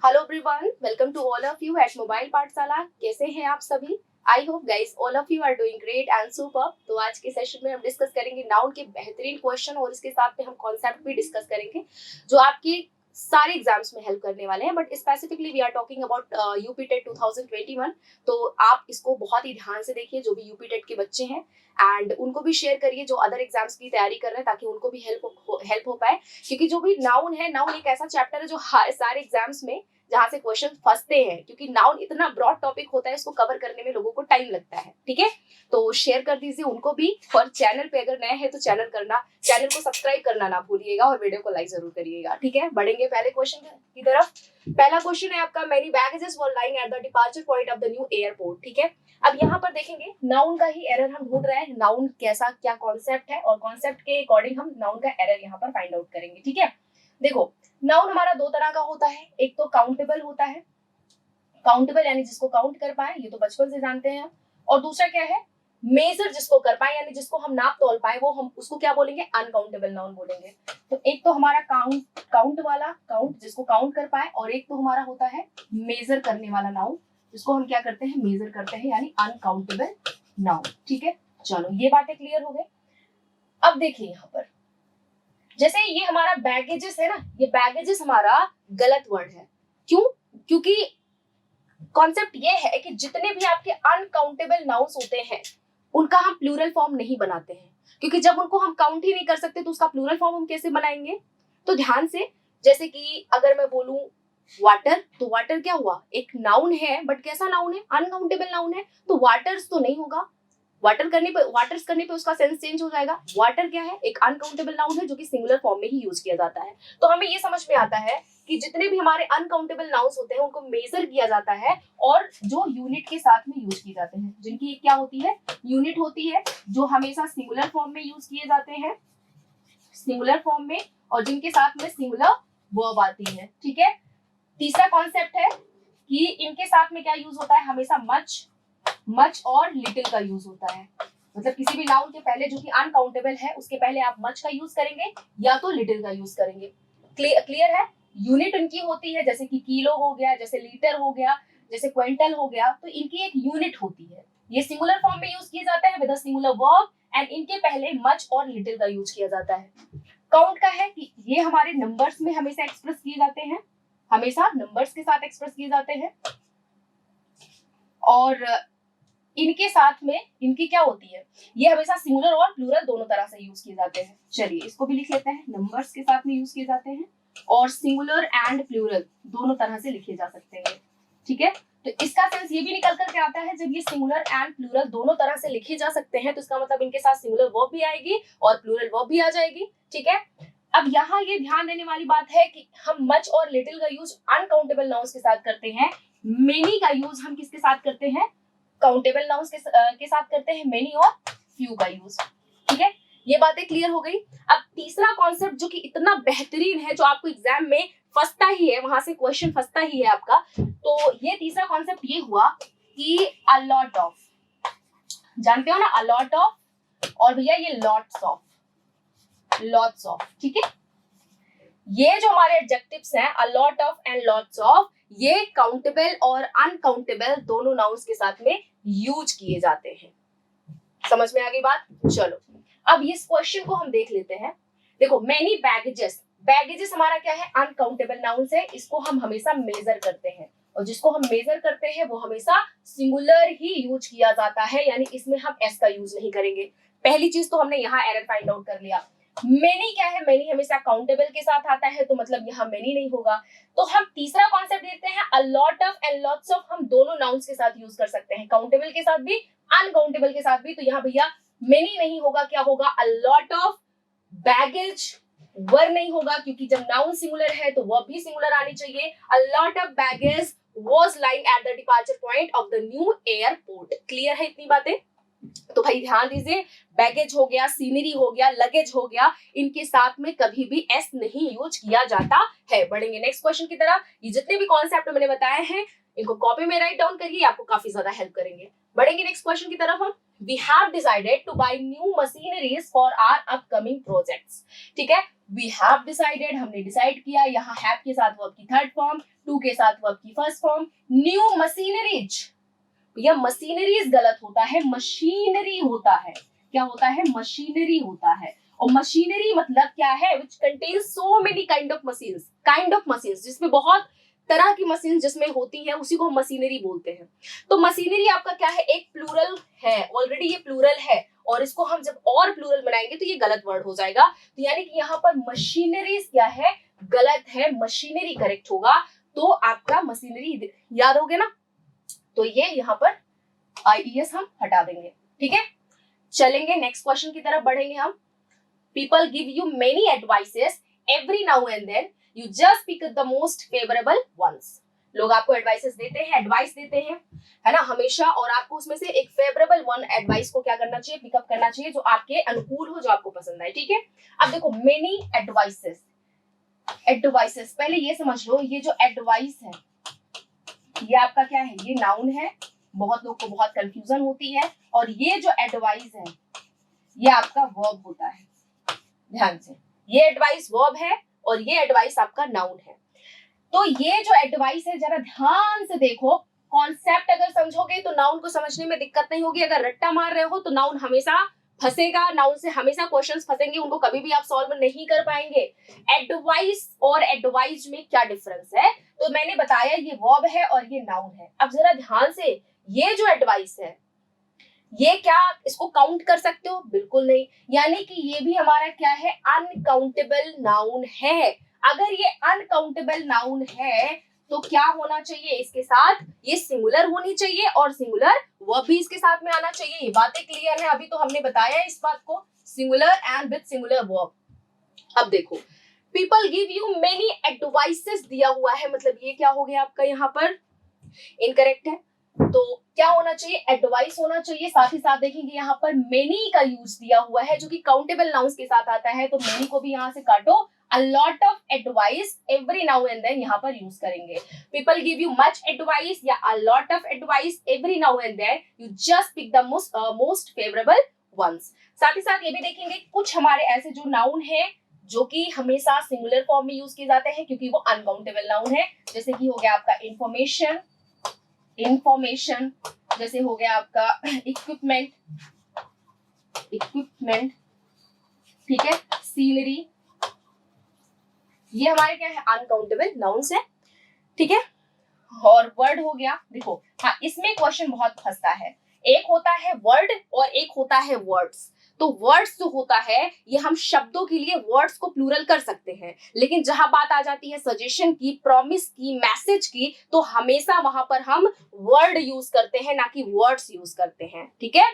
Hello everyone, welcome to all of you at mobile Pathshala. कैसे हैं आप सभी? I hope guys all of you are doing great and super. तो आज के सेशन में हम डिस्कस करेंगे नाउन के बेहतरीन क्वेश्चन और इसके साथ में हम कॉन्सेप्ट भी डिस्कस करेंगे जो आपकी सारे एग्जाम्स में हेल्प करने वाले हैं। But specifically we are talking about UP TET 2021। तो आप इसको बहुत ही ध्यान से देखिए, जो भी यूपी टेट के बच्चे हैं, एंड उनको भी शेयर करिए जो अदर एग्जाम्स की तैयारी कर रहे हैं, ताकि उनको भी हेल्प हो पाए। क्योंकि जो भी नाउन है, नाउन एक ऐसा चैप्टर है जो सारे एग्जाम्स में जहां से क्वेश्चन फंसते हैं, क्योंकि नाउन इतना ब्रॉड टॉपिक होता है, इसको कवर करने में लोगों को टाइम लगता है। ठीक है, तो शेयर कर दीजिए उनको भी। और चैनल पे अगर नए हैं तो चैनल को सब्सक्राइब करना ना भूलिएगा और वीडियो को लाइक जरूर करिएगा। ठीक है, बढ़ेंगे पहले क्वेश्चन की तरफ। पहला क्वेश्चन है आपका, many baggages were lying at the departure point of the new airport. ठीक है, अब यहाँ पर देखेंगे नाउन का ही एरर हम ढूंढ रहे हैं। नाउन कैसा क्या कॉन्सेप्ट है और कॉन्सेप्ट के अकॉर्डिंग हम नाउन का एरर यहाँ पर फाइंड आउट करेंगे। ठीक है, देखो नाउन हमारा दो तरह का होता है। एक तो काउंटेबल होता है, काउंटेबल यानी जिसको काउंट कर पाए, ये तो बचपन से जानते हैं। और दूसरा क्या है, मेजर, जिसको कर पाए यानी जिसको हम नाप तोल पाए, वो हम उसको क्या बोलेंगे, अनकाउंटेबल नाउन बोलेंगे। तो एक तो हमारा काउंट वाला, काउंट जिसको काउंट कर पाए, और एक तो हमारा होता है मेजर करने वाला नाउन, जिसको हम क्या करते हैं, मेजर करते हैं, यानी अनकाउंटेबल नाउन। ठीक है, चलो ये बातें क्लियर हो गई। अब देखिए यहाँ पर, जैसे ये हमारा बैगेजेस है ना, ये बैगेजेस हमारा गलत वर्ड है। क्यों? क्योंकि कॉन्सेप्ट ये है कि जितने भी आपके अनकाउंटेबल नाउन्स होते हैं उनका हम प्लूरल फॉर्म नहीं बनाते हैं, क्योंकि जब उनको हम काउंट ही नहीं कर सकते तो उसका प्लूरल फॉर्म हम कैसे बनाएंगे। तो ध्यान से, जैसे कि अगर मैं बोलूं वाटर, तो वाटर क्या हुआ, एक नाउन है, बट कैसा नाउन है, अनकाउंटेबल नाउन है। तो वाटर्स तो नहीं होगा, वाटर्स करने पे उसका सेंस चेंज हो जाएगा। वाटर क्या है, एक अनकाउंटेबल नाउन है जो कि सिंगुलर फॉर्म में ही यूज किया जाता है। तो हमें ये समझ में आता है कि जितने भी हमारे अनकाउंटेबल नाउन्स होते हैं उनको मेजर किया जाता है, और जो यूनिट के साथ में यूज किए जाते हैं, जिनकी क्या होती है, यूनिट होती है, जो हमेशा सिंगुलर फॉर्म में यूज किए जाते हैं, सिंगुलर फॉर्म में, और जिनके साथ में सिंगुलर वर्ब आती है। ठीक है, तीसरा कॉन्सेप्ट है कि इनके साथ में क्या यूज होता है, हमेशा मच और लिटिल का यूज होता है। मतलब किसी भी नाउन के पहले जो कि अनकाउंटेबल है, उसके पहले आप मच का यूज करेंगे या तो लिटिल का यूज करेंगे। क्लियर है? यूनिट इनकी होती है, जैसे कि किलो हो गया, जैसे लीटर हो गया, जैसे क्विंटल हो गया, तो इनकी एक यूनिट होती है। ये सिंगुलर फॉर्म में यूज किए जाते हैं with a singular verb, and इनके पहले मच और लिटिल का यूज किया जाता है। काउंट का है कि ये हमारे नंबर्स में हमेशा एक्सप्रेस किए जाते हैं, हमेशा नंबर्स के साथ एक्सप्रेस किए जाते हैं, और इनके साथ में इनकी क्या होती है, ये हमेशा सिंगुलर और प्लूरल दोनों तरह से यूज किए जाते हैं। चलिए इसको भी लिख लेते हैं, नंबर्स के साथ में यूज किए जाते हैं और सिंगुलर एंड प्लूरल दोनों तरह से लिखे जा सकते हैं। ठीक है, तो इसका सेंस ये भी निकल करके आता है, जब ये सिंगुलर एंड प्लूरल दोनों तरह से लिखे जा सकते हैं तो इसका मतलब इनके साथ सिंगुलर वर्ब भी आएगी और प्लूरल वर्ब भी आ जाएगी। ठीक है, अब यहाँ ये ध्यान देने वाली बात है कि हम मच और लिटिल का यूज अनकाउंटेबल नाउन्स के साथ करते हैं, मेनी का यूज हम किसके साथ करते हैं, काउंटेबल नाउन्स के साथ करते हैं, मेनी और फ्यू का यूज। ठीक है, ये बातें क्लियर हो गई। अब तीसरा कॉन्सेप्ट जो कि इतना बेहतरीन है, जो आपको एग्जाम में फंसता ही है, वहां से क्वेश्चन फंसता ही है आपका, तो ये तीसरा कॉन्सेप्ट ये हुआ कि अ लॉट ऑफ, जानते हो ना, अ लॉट ऑफ, और भैया ये लॉट्स ऑफ। ठीक है, ये जो हमारे एडजेक्टिव्स हैं, a lot of and lots of, ये काउंटेबल और अनकाउंटेबल दोनों नाउन्स के साथ में यूज किए जाते हैं। समझ में आ गई बात? चलो अब इस क्वेश्चन को हम देख लेते हैं। देखो, मेनी बैगेजेस, बैगेजेस हमारा क्या है, अनकाउंटेबल नाउन है, इसको हम हमेशा मेजर करते हैं, और जिसको हम मेजर करते हैं वो हमेशा सिंगुलर ही यूज किया जाता है, यानी इसमें हम एस का यूज नहीं करेंगे। पहली चीज तो हमने यहाँ एरर फाइंड आउट कर लिया। मेनी क्या है, मेनी हमेशा काउंटेबल के साथ आता है, तो मतलब यहाँ मेनी नहीं होगा। तो हम तीसरा कॉन्सेप्ट देखते हैं, a lot of and lots of, हम दोनों नाउन्स के साथ यूज कर सकते हैं, काउंटेबल के साथ भी अनकाउंटेबल के साथ भी। तो यहाँ भैया मेनी नहीं होगा, क्या होगा, a lot of baggage, verb नहीं होगा, क्योंकि जब नाउन सिंगुलर है तो वर्ब भी सिंगुलर आनी चाहिए। A lot of baggage was lying at the departure point of the new airport. Clear है इतनी बातें? तो भाई ध्यान दीजिए, बैगेज हो गया, सीनरी हो गया, लगेज हो गया, इनके साथ में कभी भी एस नहीं यूज किया जाता है। बढ़ेंगे नेक्स्ट क्वेश्चन की तरफ। ये जितने भी कॉन्सेप्ट मैंने बताए हैं इनको कॉपी में राइट डाउन करिए, आपको काफी ज्यादा हेल्प करेंगे। बढ़ेंगे नेक्स्ट क्वेश्चन की तरफ हम। We have decided to buy new machineries for our upcoming projects. ठीक है, वी हैव डिसाइडेड, हमने डिसाइड किया, यहाँ हैव के साथ वर्ब की थर्ड फॉर्म, टू के साथ वर्ब की फर्स्ट फॉर्म, न्यू मशीनरीज, यह मशीनरीज गलत होता है, मशीनरी होता है, क्या होता है, मशीनरी होता है। और मशीनरी मतलब क्या है, which contains so many kind of machines, जिसमें बहुत तरह की मशीन जिसमें होती हैं, उसी को हम मशीनरी बोलते हैं। तो मशीनरी आपका क्या है, एक प्लूरल है, ऑलरेडी ये प्लूरल है, और इसको हम जब और प्लूरल बनाएंगे तो ये गलत वर्ड हो जाएगा। तो यानी कि यहाँ पर मशीनरीज क्या है, गलत है, मशीनरी करेक्ट होगा। तो आपका मशीनरी याद हो गया ना, तो ये यहाँ पर IES हम हटा देंगे, ठीक है। चलेंगे नेक्स्ट क्वेश्चन की तरफ बढ़ेंगे हम। People give you many advices every now and then, you just pick the most favourable ones. लोग आपको एडवाइसेस देते हैं, एडवाइस देते हैं, है ना, हमेशा, और आपको उसमें से एक फेवरेबल वन एडवाइस को क्या करना चाहिए, पिकअप करना चाहिए, जो आपके अनुकूल हो, जो आपको पसंद आए, ठीक है। अब देखो मेनी एडवाइसेस, पहले ये समझ लो, ये जो एडवाइस है ये आपका क्या है, ये नाउन है, बहुत लोग को बहुत कंफ्यूजन होती है, और ये जो एडवाइस है ये आपका वर्ब होता है। ध्यान से, ये एडवाइस वर्ब है और ये एडवाइस आपका नाउन है। तो ये जो एडवाइस है, जरा ध्यान से देखो, कॉन्सेप्ट अगर समझोगे तो नाउन को समझने में दिक्कत नहीं होगी। अगर रट्टा मार रहे हो तो नाउन हमेशा फंसेगा, नाउन से हमेशा क्वेश्चंस फंसेंगे, उनको कभी भी आप सॉल्व नहीं कर पाएंगे। एडवाइस और एडवाइज में क्या डिफरेंस है, तो मैंने बताया ये वर्ब है और ये नाउन है। अब जरा ध्यान से, ये जो एडवाइस है ये क्या इसको काउंट कर सकते हो, बिल्कुल नहीं, यानी कि ये भी हमारा क्या है, अनकाउंटेबल नाउन है। अगर ये अनकाउंटेबल नाउन है तो क्या होना चाहिए इसके साथ, ये सिंगुलर होनी चाहिए, और सिंगुलर वर्ब भी इसके साथ में आना चाहिए। ये बातें क्लियर है, अभी तो हमने बताया है इस बात को, singular and with singular verb. अब देखो, people give you many advices दिया हुआ है, मतलब ये क्या हो गया आपका, यहाँ पर इनकरेक्ट है। तो क्या होना चाहिए, एडवाइस होना चाहिए। साथ ही साथ देखेंगे यहाँ पर मेनी का यूज दिया हुआ है, जो कि काउंटेबल नाउन्स के साथ आता है, तो मेनी को भी यहाँ से काटो। A lot of advice every now and then यहाँ पर यूज करेंगे। People give you much advice या a lot of advice every now and then, you just pick the most favorable ones। साथ ही साथ ये भी देखेंगे कुछ हमारे ऐसे जो नाउन है जो कि हमेशा सिंगुलर फॉर्म में यूज किए जाते हैं, क्योंकि वो अनकाउंटेबल नाउन है। जैसे कि हो गया आपका इंफॉर्मेशन, जैसे हो गया आपका इक्विपमेंट, ठीक है, सीनरी, ये हमारे क्या है, अनकाउंटेबल नाउन्स है, ठीक है। और वर्ड हो गया, देखो हाँ, इसमें क्वेश्चन बहुत फंसता है, एक होता है वर्ड और एक होता है वर्ड्स। तो वर्ड्स जो होता है ये हम शब्दों के लिए वर्ड्स को प्लूरल कर सकते हैं, लेकिन जहां बात आ जाती है सजेशन की, प्रॉमिस की, मैसेज की, तो हमेशा वहां पर हम वर्ड यूज करते हैं, ना कि वर्ड्स यूज करते हैं, ठीक है।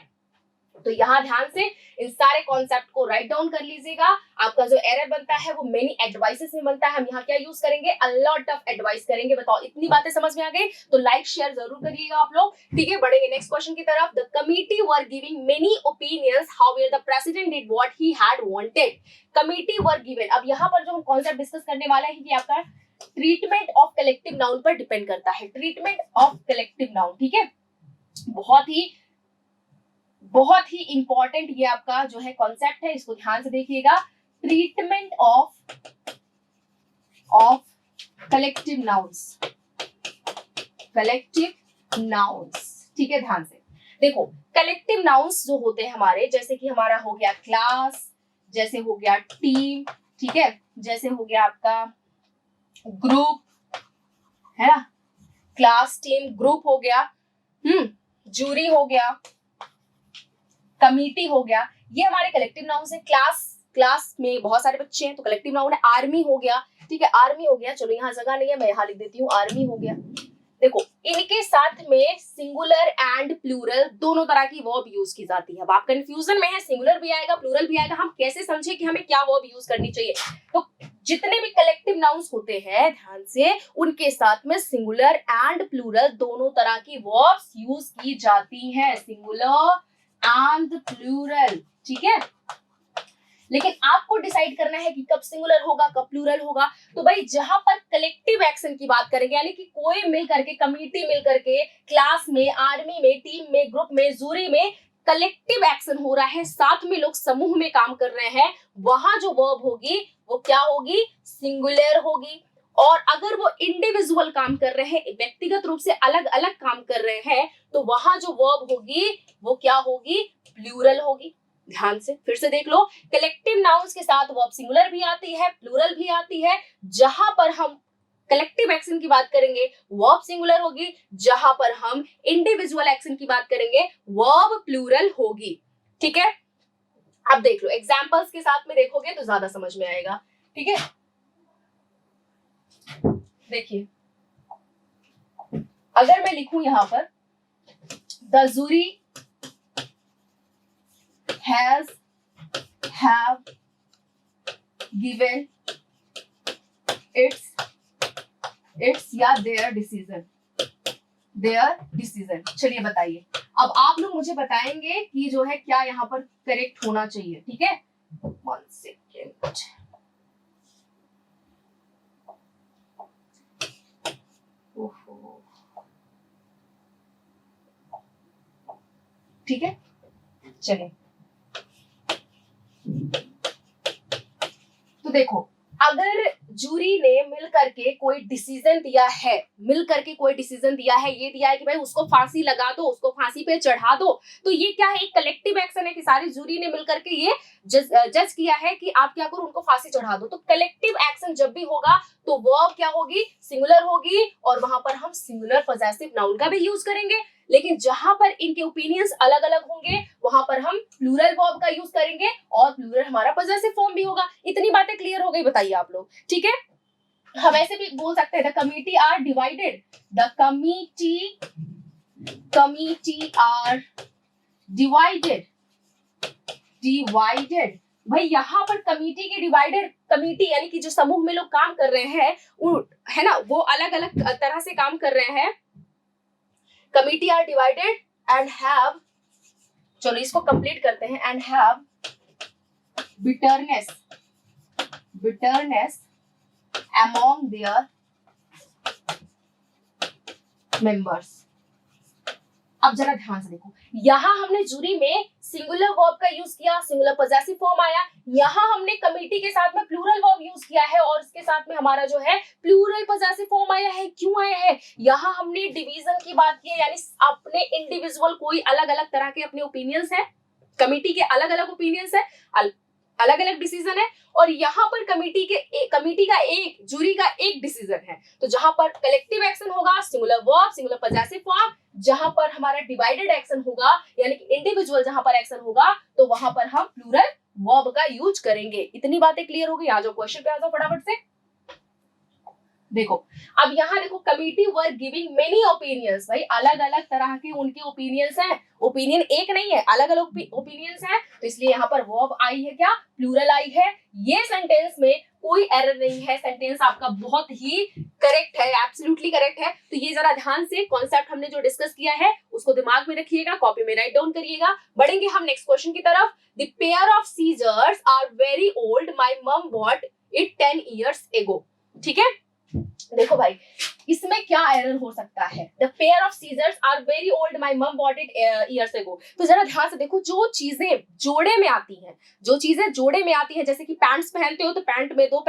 तो यहाँ ध्यान से इन सारे कॉन्सेप्ट को राइट डाउन कर लीजिएगा। आपका जो एरर बनता है वो मेनी एडवाइसेस में बनता है, हम यहाँ क्या यूज करेंगे, अ लॉट ऑफ एडवाइस करेंगे। बताओ इतनी बातें समझ में आ गई, तो लाइक शेयर जरूर करिएगा आप लोग, ठीक है। बढ़ेंगे नेक्स्ट क्वेश्चन की तरफ। The committee were giving many opinions, however the president did what he had wanted. Committee were given, अब यहाँ पर जो हम कॉन्सेप्ट डिस्कस करने वाले हैं कि आपका ट्रीटमेंट ऑफ कलेक्टिव नाउन पर डिपेंड करता है। ट्रीटमेंट ऑफ कलेक्टिव नाउन, ठीक है, बहुत ही इंपॉर्टेंट ये आपका जो है कॉन्सेप्ट है, इसको ध्यान से देखिएगा। ट्रीटमेंट ऑफ कलेक्टिव नाउन्स, ठीक है, ध्यान से देखो। कलेक्टिव नाउन्स जो होते हैं हमारे, जैसे कि हमारा हो गया क्लास, जैसे हो गया टीम, ठीक है, जैसे हो गया आपका ग्रुप, है ना, क्लास, टीम, ग्रुप हो गया, जूरी हो गया, कमिटी हो गया, ये हमारे कलेक्टिव नाउन्स है। क्लास में बहुत सारे बच्चे हैं तो कलेक्टिव नाउन है। आर्मी हो गया, ठीक है, आर्मी हो गया, चलो यहाँ जगह नहीं है मैं यहाँ लिख देती हूँ, आर्मी हो गया। देखो इनके साथ में सिंगुलर एंड प्लूरल दोनों तरह की वर्ब यूज की जाती है। अब आप कंफ्यूजन में है, सिंगुलर भी आएगा प्लूरल भी आएगा, हम कैसे समझे कि हमें क्या वर्ब यूज करनी चाहिए। तो जितने भी कलेक्टिव नाउन्स होते हैं ध्यान से, उनके साथ में सिंगुलर एंड प्लूरल दोनों तरह की वर्ब्स यूज की जाती है, सिंगुलर एंड प्लूरल, ठीक है। लेकिन आपको डिसाइड करना है कि कब सिंगुलर होगा कब प्लूरल होगा। तो भाई जहां पर कलेक्टिव एक्शन की बात करेंगे, यानी कि कोई मिल करके, कमिटी मिल करके, क्लास में, आर्मी में, टीम में, ग्रुप में, जूरी में कलेक्टिव एक्शन हो रहा है, साथ में लोग समूह में काम कर रहे हैं, वहां जो वर्ब होगी वो क्या होगी, सिंगुलर होगी। और अगर वो इंडिविजुअल काम कर रहे हैं, व्यक्तिगत रूप से अलग अलग काम कर रहे हैं, तो वहां जो वर्ब होगी वो क्या होगी, प्लूरल होगी। ध्यान से फिर से देख लो, कलेक्टिव नाउन्स के साथ वर्ब सिंगुलर भी आती है, प्लूरल भी आती है। जहां पर हम कलेक्टिव एक्शन की बात करेंगे वर्ब सिंगुलर होगी, जहां पर हम इंडिविजुअल एक्शन की बात करेंगे वर्ब प्लूरल होगी। ठीक है, अब देख लो एग्जांपल्स के साथ में देखोगे तो ज्यादा समझ में आएगा। ठीक है, देखिए अगर मैं लिखूं यहां पर the jury have given its या देयर डिसीजन। चलिए बताइए, अब आप लोग मुझे बताएंगे कि जो है क्या यहाँ पर करेक्ट होना चाहिए। ठीक है, 1 सेकेंड। ठीक है, चलिए तो देखो, अगर जूरी ने मिलकर के कोई डिसीजन दिया है, ये दिया है कि भाई उसको फांसी लगा दो, उसको फांसी पे चढ़ा दो, तो ये क्या है, एक कलेक्टिव एक्शन है कि सारी जूरी ने मिलकर के ये जज किया है कि आप क्या करो, उनको फांसी चढ़ा दो। तो कलेक्टिव एक्शन जब भी होगा तो वर्ब क्या होगी, सिंगुलर होगी, और वहां पर हम सिंगुलर पॉजेसिव नाउन का भी यूज करेंगे। लेकिन जहां पर इनके ओपिनियंस अलग अलग होंगे वहां पर हम प्लूरल वर्ब का यूज करेंगे, और प्लूरल हमारा पॉजेसिव फॉर्म भी होगा। इतनी बातें क्लियर हो गई, बताइए आप लोग। ठीक है, हम ऐसे भी बोल सकते हैं the committee are divided, the committee are divided. भाई यहाँ पर कमिटी की डिवाइडेड, कमिटी यानी कि जो समूह में लोग काम कर रहे हैं है ना, वो अलग अलग तरह से काम कर रहे हैं। Committee are divided and have, चलो इसको कंप्लीट करते हैं, and have bitterness among their members। अब जरा ध्यान से देखो, यहां हमने जूरी में सिंगुलर वर्ब का यूज किया, सिंगुलर पॉजेसिव फॉर्म आया। यहां हमने कमिटी के साथ में प्लूरल वर्ब यूज किया है और इसके साथ में हमारा जो है प्लूरल पॉजेसिव फॉर्म आया है। क्यों आया है? यहां हमने डिवीजन की बात की है, यानी अपने इंडिविजुअल कोई अलग अलग तरह के अपने ओपिनियंस है, कमिटी के अलग अलग ओपिनियंस है, अलग अलग डिसीजन है, और यहाँ पर कमिटी का एक, जूरी का एक डिसीजन है। तो जहां पर कलेक्टिव एक्शन होगा singular verb, singular possessive form, जहां पर हमारा डिवाइडेड एक्शन होगा यानी कि इंडिविजुअल जहां पर एक्शन होगा तो वहां पर हम प्लूरल वर्ब का यूज करेंगे। इतनी बातें क्लियर हो गई? आ जाओ क्वेश्चन पे, आ जाओ फटाफट से। देखो, अब यहाँ देखो, committee were giving many opinions, भाई अलग अलग तरह के उनके ओपिनियंस हैं, ओपिनियन एक नहीं है, अलग अलग ओपिनियंस हैं, तो इसलिए यहाँ पर वर्ब आई है, क्या, प्लूरल आई है। ये सेंटेंस में कोई एरर नहीं है, सेंटेंस आपका बहुत ही करेक्ट है, एब्सोल्युटली करेक्ट है। तो ये जरा ध्यान से कॉन्सेप्ट हमने जो डिस्कस किया है उसको दिमाग में रखिएगा, कॉपी में राइट डाउन करिएगा। बढ़ेंगे हम नेक्स्ट क्वेश्चन की तरफ। The pair of scissors are very old, my mum bought it 10 years ago। ठीक है, देखो भाई इसमें क्या एरर हो सकता है, the pair of scissors are very old, my mum bought it years ago. तो जरा ध्यान से देखो, जो चीजें जोड़े में आती हैं, जैसे कि पैंट्स पहनते हो तो पैंट में दो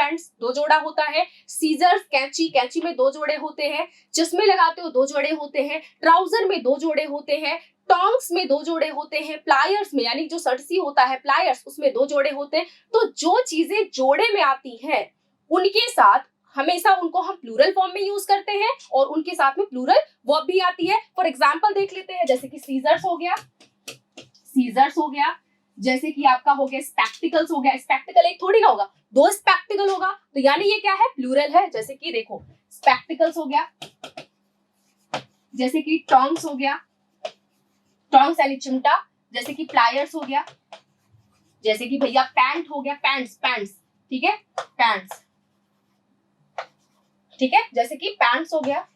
जोड़ा होता है, सीजर्स कैंची में 2 जोड़े होते हैं, चश्मे लगाते हो 2 जोड़े होते हैं, ट्राउजर में 2 जोड़े होते हैं, टोंग्स में 2 जोड़े होते हैं, प्लायर्स में यानी जो सटसी होता है प्लायर्स उसमें 2 जोड़े होते हैं। तो जो चीजें जोड़े में आती हैं उनके साथ हमेशा उनको हम प्लूरल फॉर्म में यूज करते हैं और उनके साथ में प्लूरल वर्ब भी आती है। फॉर एग्जांपल देख लेते हैं, जैसे कि सीजर्स हो गया, जैसे कि आपका हो गया स्पेक्टिकल्स हो गया। स्पेक्टिकल एक थोड़ी ना होगा, 2 स्पेक्टिकल होगा, तो यानी ये क्या है, प्लूरल है। जैसे कि देखो स्पेक्टिकल्स हो गया, जैसे कि टोंग्स हो गया, टोंग्स यानी चिमटा, जैसे कि प्लायर्स हो गया, जैसे कि भैया पैंट हो गया, पैंट्स, ठीक है, पैंट्स, ठीक है, जैसे कि पैंट्स हो गया,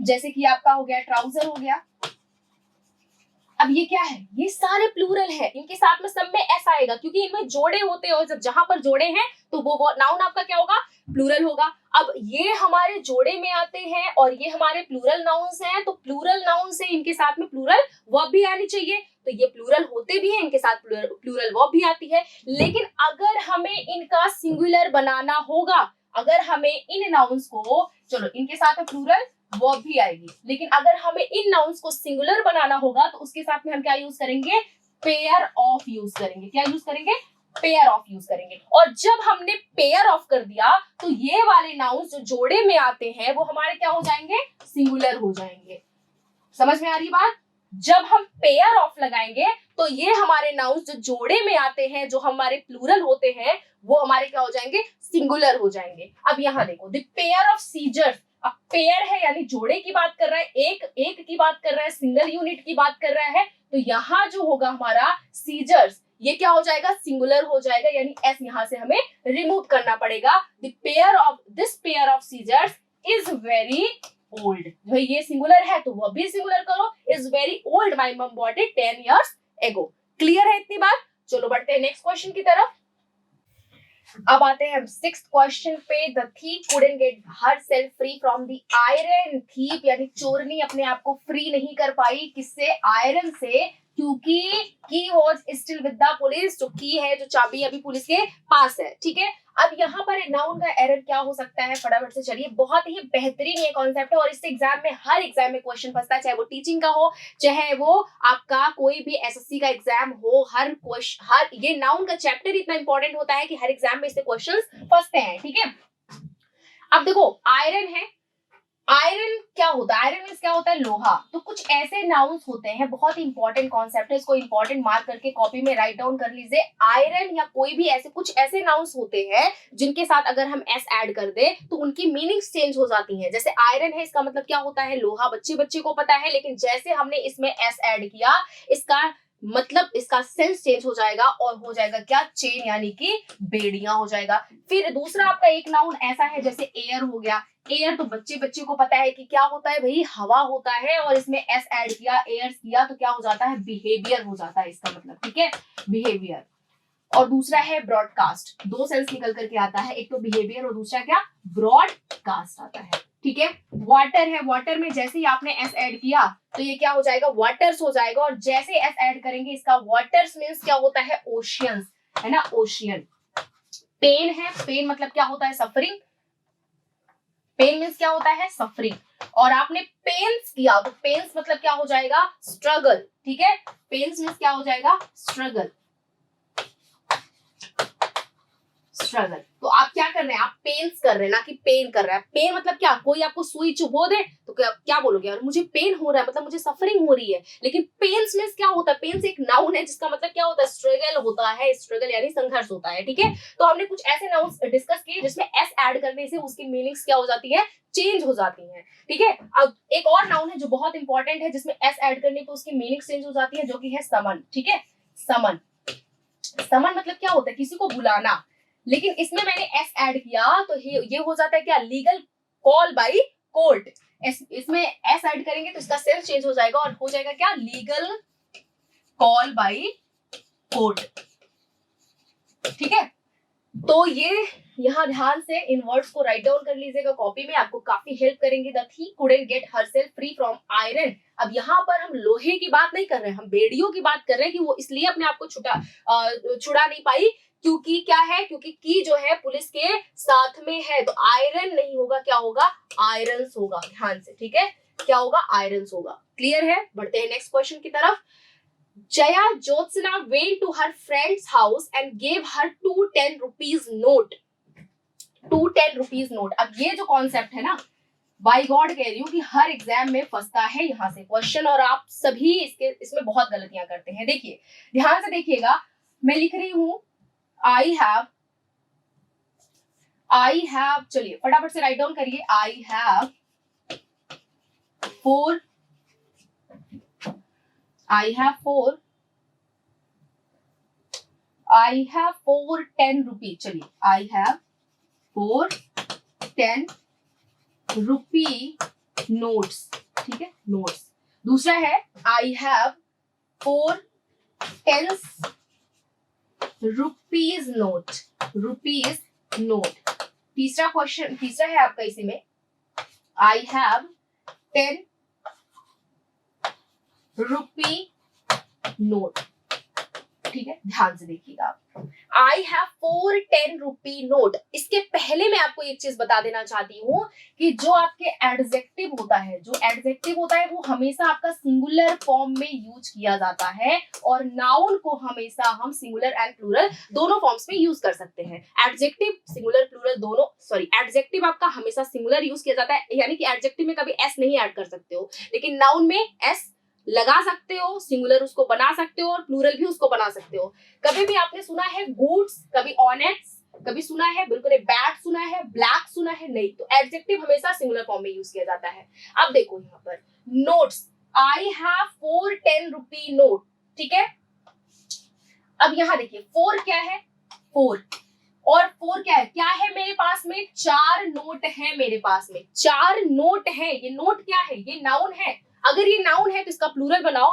जैसे कि आपका हो गया ट्राउजर हो गया, अब ये क्या है, ये सारे प्लूरल है, इनके साथ में सब में एस आएगा क्योंकि इनमें जोड़े होते हैं और जब जहां पर जोड़े हैं तो वो नाउन आपका क्या होगा, प्लूरल होगा। अब ये हमारे जोड़े में आते हैं और ये हमारे प्लूरल नाउन्स हैं, तो प्लूरल नाउन से इनके साथ में प्लूरल वर्ब भी आनी चाहिए, तो ये प्लूरल होते भी हैं, इनके साथ प्लूरल वर्ब भी आती है। लेकिन अगर हमें इनका सिंगुलर बनाना होगा, अगर हमें इन नाउन्स को, चलो इनके साथ प्लूरल वर्ब भी आएगी, लेकिन अगर हमें इन नाउन्स को सिंगुलर बनाना होगा तो उसके साथ में हम क्या यूज करेंगे, पेयर ऑफ यूज करेंगे। क्या यूज करेंगे, पेयर ऑफ यूज करेंगे। और जब हमने पेयर ऑफ कर दिया तो ये वाले नाउन्स जो जोड़े में आते हैं वो हमारे क्या हो जाएंगे, सिंगुलर हो जाएंगे। समझ में आ रही बात, जब हम पेयर ऑफ लगाएंगे तो ये हमारे नाउन्स जो जोड़े में आते हैं, जो हमारे प्लूरल होते हैं, वो हमारे क्या हो जाएंगे, सिंगुलर हो जाएंगे। अब यहाँ देखो, द पेयर ऑफ सीजर्स, अब पेयर है यानी जोड़े की बात कर रहा है, एक एक की बात कर रहा है, सिंगल यूनिट की बात कर रहा है, तो यहाँ जो होगा हमारा सीजर्स, ये क्या हो जाएगा, सिंगुलर हो जाएगा, यानी एस यहाँ से हमें रिमूव करना पड़ेगा। The pair of, this pair of scissors is very old, भाई ये सिंगुलर है तो वो भी सिंगुलर करो, is very old, my mum bought it 10 years ago। Clear है इतनी बात, चलो बढ़ते हैं नेक्स्ट क्वेश्चन की तरफ। अब आते हैं हम सिक्स्थ क्वेश्चन पे। The thief couldn't get herself free from the iron. Thief यानी चोरनी अपने आप को फ्री नहीं कर पाई, किससे, आयरन से, क्योंकि की was still with the police, जो की है, जो चाबी अभी पुलिस के पास है, ठीक है। अब यहाँ पर नाउन का एरर क्या हो सकता है, फटाफट से चलिए, बहुत ही बेहतरीन ये कॉन्सेप्ट है और इससे एग्जाम में, हर एग्जाम में क्वेश्चन फंसता है, चाहे वो टीचिंग का हो, चाहे वो आपका कोई भी एसएससी का एग्जाम हो, हर ये नाउन का चैप्टर इतना इंपॉर्टेंट होता है कि हर एग्जाम में इससे क्वेश्चन फंसते हैं, ठीक है। अब देखो, आयरन है, आयरन क्या होता है, आयरन मींस क्या होता है, लोहा। तो कुछ ऐसे नाउन्स होते हैं, बहुत ही इंपॉर्टेंट कॉन्सेप्ट है, इसको इंपॉर्टेंट मार्क करके कॉपी में राइट डाउन कर लीजिए। आयरन या कोई भी ऐसे कुछ ऐसे नाउन्स होते हैं जिनके साथ अगर हम एस ऐड कर दे तो उनकी मीनिंग्स चेंज हो जाती हैं। जैसे आयरन है, इसका मतलब क्या होता है, लोहा, बच्चे बच्चे को पता है, लेकिन जैसे हमने इसमें एस ऐड किया, इसका मतलब, इसका सेंस चेंज हो जाएगा और हो जाएगा क्या, चेन, यानी कि बेड़ियां हो जाएगा। फिर दूसरा आपका एक नाउन ऐसा है जैसे एयर हो गया। एयर तो बच्चे बच्चे को पता है कि क्या होता है, भाई हवा होता है, और इसमें एस ऐड किया, एयर्स किया, तो क्या हो जाता है, बिहेवियर हो जाता है इसका मतलब, ठीक है, बिहेवियर। और दूसरा है ब्रॉडकास्ट, दो सेंस निकल करके आता है, एक तो बिहेवियर और दूसरा क्या, ब्रॉडकास्ट आता है, ठीक है। वाटर है, वाटर में जैसे ही आपने एस ऐड किया तो ये क्या हो जाएगा, वाटर्स हो जाएगा, और जैसे एस ऐड करेंगे इसका वाटर्स मींस क्या होता है, ओशियंस, है ना, ओशियन। पेन है, पेन मतलब क्या होता है, सफरिंग, पेन मीन्स क्या होता है, सफरिंग, और आपने पेन्स किया तो पेन्स मतलब क्या हो जाएगा, स्ट्रगल, ठीक है, पेन्स मीन्स क्या हो जाएगा, स्ट्रगल, स्ट्रगल। तो आप क्या कर रहे हैं, आप पेन्स कर रहे हैं, ना कि पेन कर रहे हैं। पेन मतलब क्या, कोई आपको सुई चुभो दे तो क्या बोलोगे, यार मुझे पेन हो रहा है, मतलब मुझे सफरिंग हो रही है। लेकिन पेन्स मींस क्या होता है, पेन्स एक नाउन है जिसका मतलब क्या होता है, स्ट्रगल होता है, स्ट्रगल यानी संघर्ष होता है, ठीक है। तो हमने कुछ ऐसे नाउन्स डिस्कस किए जिसमें एस ऐड करने से उसकी मीनिंग्स क्या हो जाती है, चेंज हो जाती है, ठीक है। अब एक और नाउन है जो बहुत इंपॉर्टेंट है, जिसमें एस ऐड करने पर उसकी मीनिंग्स चेंज हो जाती है, जो कि है समन, ठीक है। समन, समन मतलब क्या होता है, किसी को बुलाना, लेकिन इसमें मैंने एस ऐड किया तो ये हो जाता है क्या, लीगल कॉल बाय कोर्ट। इसमें एस ऐड करेंगे तो इसका सेंस चेंज हो जाएगा और हो जाएगा क्या, लीगल कॉल बाय कोर्ट, ठीक है। तो ये यहाँ ध्यान से इन वर्ड्स को राइट डाउन कर लीजिएगा कॉपी में, आपको काफी हेल्प करेंगे। The thief couldn't get herself free from iron. अब यहाँ पर हम लोहे की बात नहीं कर रहे हैं, हम बेड़ियों की बात कर रहे हैं कि वो इसलिए अपने आप को छुड़ा नहीं पाई क्योंकि क्या है, क्योंकि की जो है पुलिस के साथ में है, तो आयरन नहीं होगा, क्या होगा, आयरन्स होगा, ध्यान से, ठीक है, क्या होगा, आयरन्स होगा। क्लियर है, बढ़ते हैं नेक्स्ट क्वेश्चन की तरफ। Jaya Jyotsna went to her friend's house and gave her 2 10 rupees note. 2 10 rupees note. अब ये जो कॉन्सेप्ट है ना, बाय गॉड कह रही हूँ कि हर एग्जाम में फंसता है यहाँ से क्वेश्चन, और आप सभी इसमें बहुत गलतियां करते हैं। देखिए, ध्यान से देखिएगा, मैं लिख रही हूँ आई हैव, चलिए फटाफट से राइट डाउन करिए, आई हैव 4 10 रुपी, चलिए आई हैव 4 10 रुपी नोट्स, ठीक है, नोट्स। दूसरा है I have 4 10 rupees note, rupees note. तीसरा क्वेश्चन, तीसरा है आपका इसी में, आई हैव 10 रुपी नोट। ठीक है, ध्यान से देखिएगा आप, आई हैव 4 10 रुपी नोट। इसके पहले मैं आपको एक चीज बता देना चाहती हूँ कि जो आपके एडजेक्टिव होता है, जो एडजेक्टिव होता है वो हमेशा आपका सिंगुलर फॉर्म में यूज किया जाता है, और नाउन को हमेशा हम सिंगुलर एंड प्लूरल दोनों फॉर्म्स में यूज कर सकते हैं। एडजेक्टिव सिंगुलर प्लूरल दोनों, सॉरी, एडजेक्टिव आपका हमेशा सिंगुलर यूज किया जाता है, यानी कि एडजेक्टिव में कभी एस नहीं ऐड कर सकते हो, लेकिन नाउन में एस लगा सकते हो, सिंगुलर उसको बना सकते हो और प्लूरल भी उसको बना सकते हो। कभी भी आपने सुना है गुड्स, कभी ऑनेट्स, कभी सुना है बिल्कुल बैड सुना है, ब्लैक सुना है? नहीं। तो एडजेक्टिव हमेशा सिंगुलर फॉर्म में यूज किया जाता है। अब देखो यहाँ पर notes, I have 4 10 rupee note. ठीक है, अब यहाँ देखिए 4 क्या है, 4 और 4 क्या है, क्या है मेरे पास में, 4 नोट है मेरे पास में, 4 नोट है। ये नोट क्या है, ये नाउन है। अगर ये नाउन है तो इसका प्लूरल बनाओ।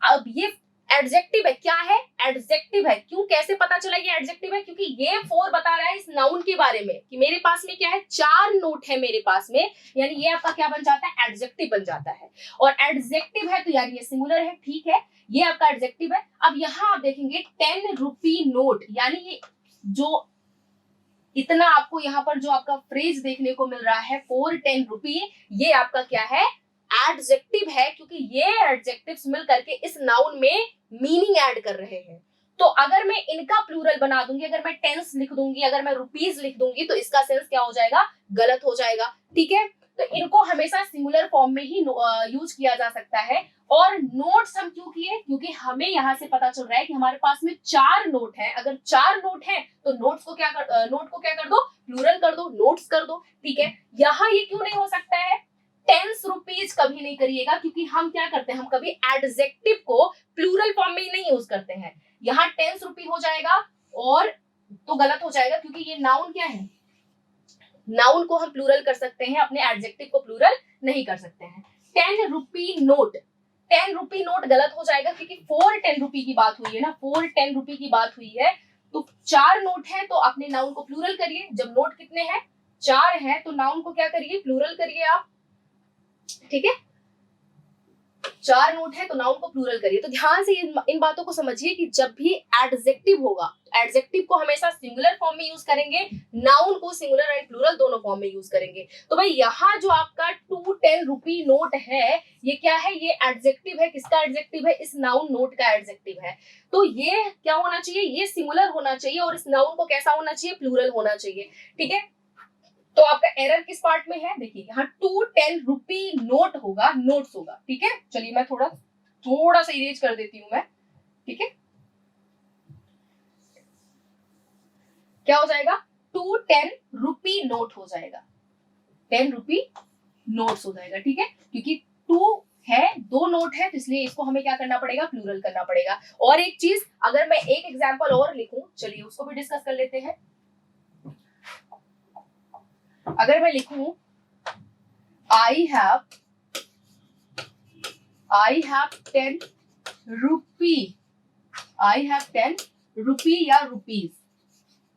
अब ये एडजेक्टिव है, क्या है, एडजेक्टिव है। क्यों, कैसे पता चला ये एडजेक्टिव है? क्योंकि ये 4 बता रहा है इस नाउन के बारे में कि मेरे पास में क्या है, 4 नोट है मेरे पास में, यानी ये आपका क्या बन जाता है, एडजेक्टिव बन जाता है। और एडजेक्टिव है तो यानी ये सिंगुलर है, ठीक है, ये आपका एडजेक्टिव है। अब यहाँ आप देखेंगे 10 रुपी नोट, यानी ये जो इतना आपको यहाँ पर जो आपका फ्रेज देखने को मिल रहा है 4 10 रुपी, ये आपका क्या है, एडजेक्टिव है, क्योंकि ये एडजेक्टिव्स मिल करके इस नाउन में मीनिंग ऐड कर रहे हैं। तो अगर मैं इनका प्लूरल बना दूंगी, अगर मैं टेंस लिख दूंगी, अगर मैं रुपीज लिख दूंगी, तो इसका सेंस क्या हो जाएगा, गलत हो जाएगा। ठीक है, तो इनको हमेशा सिंगुलर फॉर्म में ही यूज किया जा सकता है। और नोट्स हम क्यों किए, क्योंकि हमें यहाँ से पता चल रहा है कि हमारे पास में 4 नोट है। अगर 4 नोट है तो नोट को क्या कर दो, प्लूरल कर दो, नोट्स कर दो। ठीक है, यहाँ ये क्यों नहीं हो सकता है, 10 रुपीज कभी नहीं करिएगा, क्योंकि हम क्या करते हैं, हम कभी एडजेक्टिव को प्लूरल फॉर्म में ही नहीं यूज करते हैं। यहाँ 10 रुपी हो जाएगा और तो गलत हो जाएगा, क्योंकि ये नाउन क्या है, नाउन को हम प्लूरल कर सकते हैं, अपने एडजेक्टिव को प्लूरल नहीं कर सकते हैं। 10 रुपी नोट, 10 रुपी नोट गलत हो जाएगा, क्योंकि 4 10 रुपी की बात हुई है ना, 4 10 रुपी की बात हुई है, तो 4 नोट है तो अपने नाउन को प्लूरल करिए। जब नोट कितने हैं, 4 है, तो नाउन को क्या करिए, प्लूरल करिए आप। ठीक है, 4 नोट है तो नाउन को प्लूरल करिए। तो ध्यान से इन बातों को समझिए कि जब भी एडजेक्टिव होगा, एडजेक्टिव को हमेशा सिंगुलर फॉर्म में यूज करेंगे, नाउन को सिंगुलर एंड प्लूरल दोनों फॉर्म में यूज करेंगे। तो भाई यहाँ जो आपका 2 10 रुपी नोट है, ये क्या है, ये एडजेक्टिव है। किसका एडजेक्टिव है, इस नाउन नोट का एडजेक्टिव है। तो ये क्या होना चाहिए, ये सिंगुलर होना चाहिए, और इस नाउन को कैसा होना चाहिए, प्लूरल होना चाहिए। ठीक है, तो आपका एरर किस पार्ट में है, देखिए यहाँ 2 10 रुपी नोट होगा, नोट्स होगा। ठीक है, चलिए मैं थोड़ा सा इरेज कर देती हूं मैं। ठीक है, क्या हो जाएगा, 2 10 रुपी नोट हो जाएगा, 10 रुपी नोट्स हो जाएगा। ठीक है, क्योंकि 2 है, 2 नोट है, तो इसलिए इसको हमें क्या करना पड़ेगा, प्लूरल करना पड़ेगा। और एक चीज, अगर मैं एक एग्जाम्पल और लिखूं, चलिए उसको भी डिस्कस कर लेते हैं। अगर मैं लिखूं I have 10 rupee, I have 10 रुपी या रुपीज,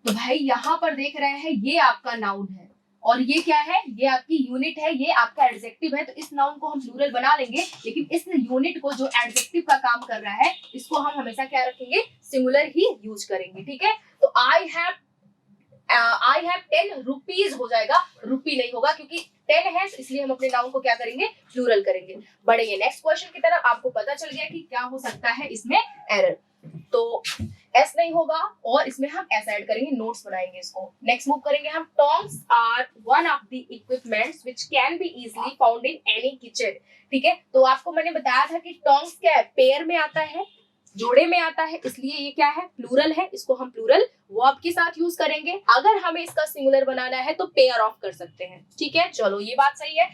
तो भाई यहां पर देख रहे हैं ये आपका नाउन है, और ये क्या है, ये आपकी यूनिट है, ये आपका एडजेक्टिव है। तो इस नाउन को हम प्लूरल बना लेंगे, लेकिन इस यूनिट को जो एडजेक्टिव का काम कर रहा है, इसको हम हमेशा क्या रखेंगे, सिंगुलर ही यूज करेंगे। ठीक है, तो आई हैव 10 रुपीज हो जाएगा, रुपी नहीं होगा, क्योंकि 10 है, इसलिए हम अपने नाउन को क्या करेंगे, प्लूरल करेंगे। बढ़ेंगे नेक्स्ट क्वेश्चन की तरफ। आपको पता चल गया कि क्या हो सकता है इसमें एरर, तो एस नहीं होगा, और इसमें हम एस ऐड करेंगे, नोट्स बनाएंगे इसको। नेक्स्ट मूव करेंगे हम, tongs are one of the equipments which can be easily found in any kitchen. ठीक है, तो आपको मैंने बताया था कि टोंग्स क्या है, पेयर में आता है, जोड़े में आता है, इसलिए ये क्या है, प्लूरल है, इसको हम प्लूरल वर्ब के साथ यूज करेंगे। अगर हमें इसका सिंगुलर बनाना है तो पेयर ऑफ कर सकते हैं। ठीक है, चलो ये बात सही है।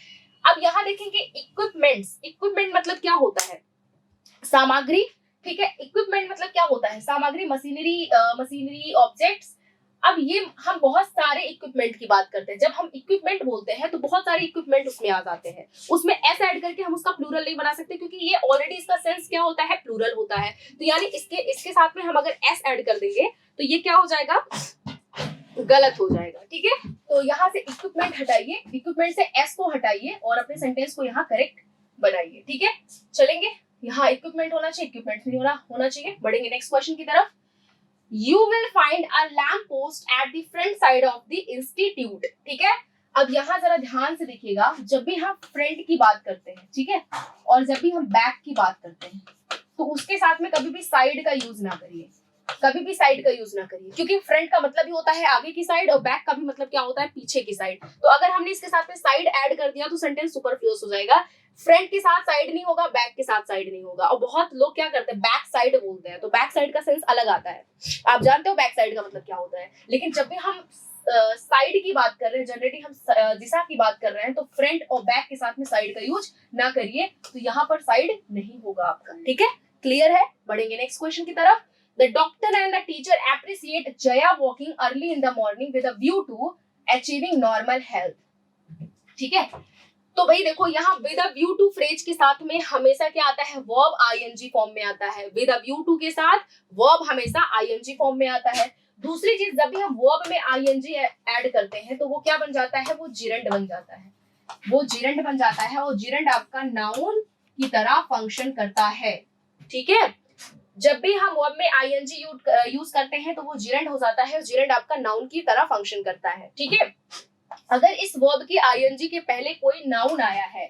अब यहाँ देखेंगे इक्विपमेंट्स, इक्विपमेंट मतलब क्या होता है, सामग्री। ठीक है, इक्विपमेंट मतलब क्या होता है, सामग्री, मशीनरी, मशीनरी ऑब्जेक्ट्स। अब ये हम बहुत सारे इक्विपमेंट की बात करते हैं, जब हम इक्विपमेंट बोलते हैं तो बहुत सारे इक्विपमेंट उसमें आ जाते हैं, उसमें एस ऐड करके हम उसका प्लूरल नहीं बना सकते, क्योंकि ये ऑलरेडी इसका सेंस क्या होता है, प्लूरल होता है। तो यानी इसके साथ में हम अगर एस ऐड कर देंगे तो ये क्या हो जाएगा, गलत हो जाएगा। ठीक है, तो यहाँ से इक्विपमेंट हटाइए, इक्विपमेंट से एस को हटाइए और अपने सेंटेंस को यहाँ करेक्ट बनाइए। ठीक है, चलेंगे, यहाँ इक्विपमेंट होना चाहिए, इक्विपमेंट नहीं होना चाहिए। बढ़ेंगे नेक्स्ट क्वेश्चन की तरफ। You will find a lamp post at the front side of the institute। ठीक है, अब यहाँ जरा ध्यान से देखिएगा, जब भी हम फ्रंट की बात करते हैं, ठीक है, और जब भी हम बैक की बात करते हैं, तो उसके साथ में कभी भी साइड का यूज ना करिए, कभी भी साइड का यूज ना करिए, क्योंकि फ्रंट का मतलब ही होता है आगे की साइड और बैक का भी मतलब क्या होता है, पीछे की साइड। तो अगर हमने इसके साथ में साइड ऐड कर दिया तो सेंटेंस सुपरफ्लुअस हो जाएगा। फ्रंट के साथ साइड नहीं होगा, बैक के साथ साइड नहीं होगा। और बहुत लोग क्या करते हैं, बैक साइड बोलते हैं, तो बैक साइड का सेंस अलग आता है। आप जानते हो बैक साइड का मतलब क्या होता है, लेकिन जब भी हम साइड की बात कर रहे हैं, जनरली हम दिशा की बात कर रहे हैं, तो फ्रंट और बैक के साथ में साइड का यूज ना करिए, तो यहाँ पर साइड नहीं होगा आपका। ठीक है, क्लियर है। बढ़ेंगे नेक्स्ट क्वेश्चन की तरफ। The doctor and the teacher appreciate Jaya walking early in the morning with a view to achieving normal health। ठीक है, तो भाई देखो यहाँ with a view to phrase के साथ में हमेशा क्या आता है, verb ing फॉर्म में आता है। with a view to के साथ verb हमेशा ing फॉर्म में आता है। दूसरी चीज, जब भी हम verb में ing ऐड करते हैं तो वो क्या बन जाता है, वो जीरंड बन जाता है, वो जीरंड बन जाता है, और जीरंड आपका नाउन की तरह फंक्शन करता है। ठीक है, जब भी हम वर्ब में आईएनजी यूज करते हैं तो वो जीरंड हो जाता है, और जीरंड आपका नाउन की तरह फंक्शन करता है। ठीक है, अगर इस वर्ब की आईएनजी के पहले कोई नाउन आया है,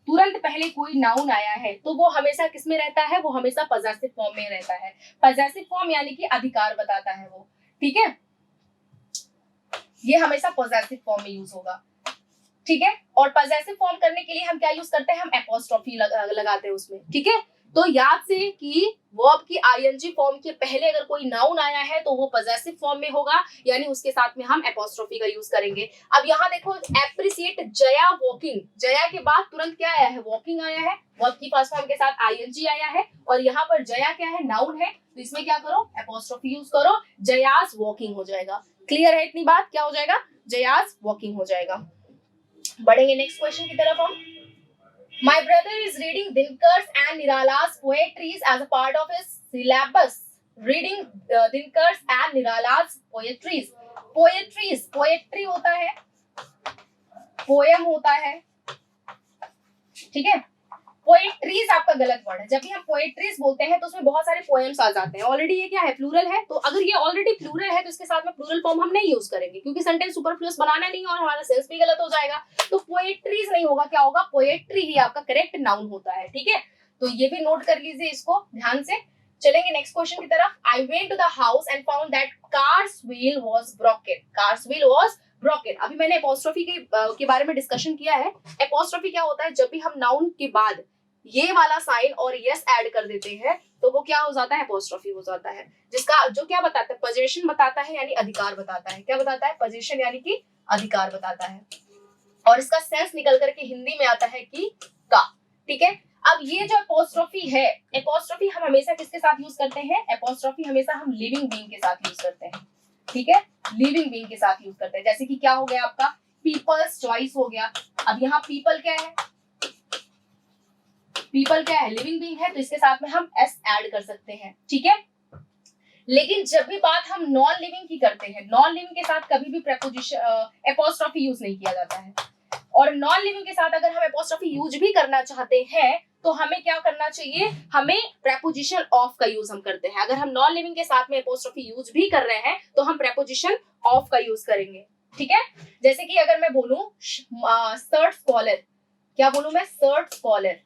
तुरंत पहले कोई नाउन आया है, तो वो हमेशा किस में रहता है, वो हमेशा पजेसिव फॉर्म में रहता है। पजेसिव फॉर्म यानी कि अधिकार बताता है वो। ठीक है, ये हमेशा पजेसिव फॉर्म में यूज होगा। ठीक है, और पजेसिव फॉर्म करने के लिए हम क्या यूज करते हैं, हम एपोस्ट्रोफी लगाते हैं उसमें। ठीक है, तो याद से कि वर्ब की आईएनजी फॉर्म के पहले अगर कोई नाउन आया है तो वो पजेसिव फॉर्म में होगा, यानी उसके साथ में हम एपोस्ट्रोफी का यूज करेंगे। अब यहाँ देखो, एप्रिशिएट जया वॉकिंग, जया के बाद तुरंत क्या आया है, वॉकिंग आया है, वर्ब की फर्स्ट फॉर्म के साथ आईएनजी आया है, और यहाँ पर जया क्या है, नाउन है, तो इसमें क्या करो, एपोस्ट्रोफी यूज करो, जयाज वॉकिंग हो जाएगा। क्लियर है इतनी बात, क्या हो जाएगा, जयाज वॉकिंग हो जाएगा। बढ़ेंगे नेक्स्ट क्वेश्चन की तरफ हम। My brother is reading Dinkar's and Nirala's poetries as a part of his syllabus। Reading Dinkar's and Nirala's poetries। Poetries, poetry होता है, poem होता है। ठीक है, पोएट्रीज आपका गलत वर्ड है। जब भी हम पोएट्रीज बोलते हैं तो उसमें बहुत सारे पोएम्स आ जाते हैं। ऑलरेडी ये क्या है, प्लूरल है, तो अगर ये ऑलरेडी प्लूरल है तो इसके साथ में प्लूरल फॉर्म हम नहीं यूज करेंगे, क्योंकि सेंटेंस सुपरफ्लुअस बनाना नहीं है और हमारा सेंस भी गलत हो जाएगा। तो पोएट्रीज नहीं होगा, क्या होगा, पोएट्री ही आपका करेक्ट नाउन होता है। ठीक है, तो ये भी नोट कर लीजिए इसको ध्यान से। चलेंगे नेक्स्ट क्वेश्चन की तरफ। I went to the house and found that car's wheel was broken. Car's wheel was broken. अभी मैंने एपोस्ट्रोफी के बारे में डिस्कशन किया है। एपोस्ट्रोफी क्या होता है, जब भी हम नाउन के बाद ये वाला साइन और यस ऐड कर देते हैं तो वो क्या हो जाता है, एपोस्ट्रोफी हो जाता है, जिसका जो क्या बताता है, पोजीशन बताता है, यानी अधिकार बताता है। क्या बताता है, पोजीशन यानी कि अधिकार बताता है, और इसका सेंस निकल करके हिंदी में आता है कि का। ठीक है, अब ये जो एपोस्ट्रोफी है, एपोस्ट्रोफी हम हमेशा किसके साथ यूज करते हैं, एपोस्ट्रोफी हमेशा हम लिविंग बीइंग के साथ यूज करते हैं। ठीक है, लिविंग बीइंग के साथ यूज करते हैं। जैसे कि क्या हो गया आपका, पीपल्स चॉइस हो गया। अब यहाँ पीपल क्या है, पीपल क्या है, लिविंग बीइंग है, तो इसके साथ में हम एस ऐड कर सकते हैं। ठीक है, लेकिन जब भी बात हम नॉन लिविंग की करते हैं, नॉन लिविंग के साथ कभी भी प्रेपोजिशन एपोस्ट्रोफी यूज नहीं किया जाता है। और नॉन लिविंग के साथ अगर हम एपोस्ट्रोफी यूज भी करना चाहते हैं तो हमें क्या करना चाहिए, हमें प्रेपोजिशन ऑफ का यूज हम करते हैं। अगर हम नॉन लिविंग के साथ में एपोस्ट्रोफी यूज भी कर रहे हैं तो हम प्रेपोजिशन ऑफ का यूज करेंगे। ठीक है, जैसे कि अगर मैं बोलूं सर्ट स्कॉलर, क्या बोलूं मैं, सर्ट स्कॉलर,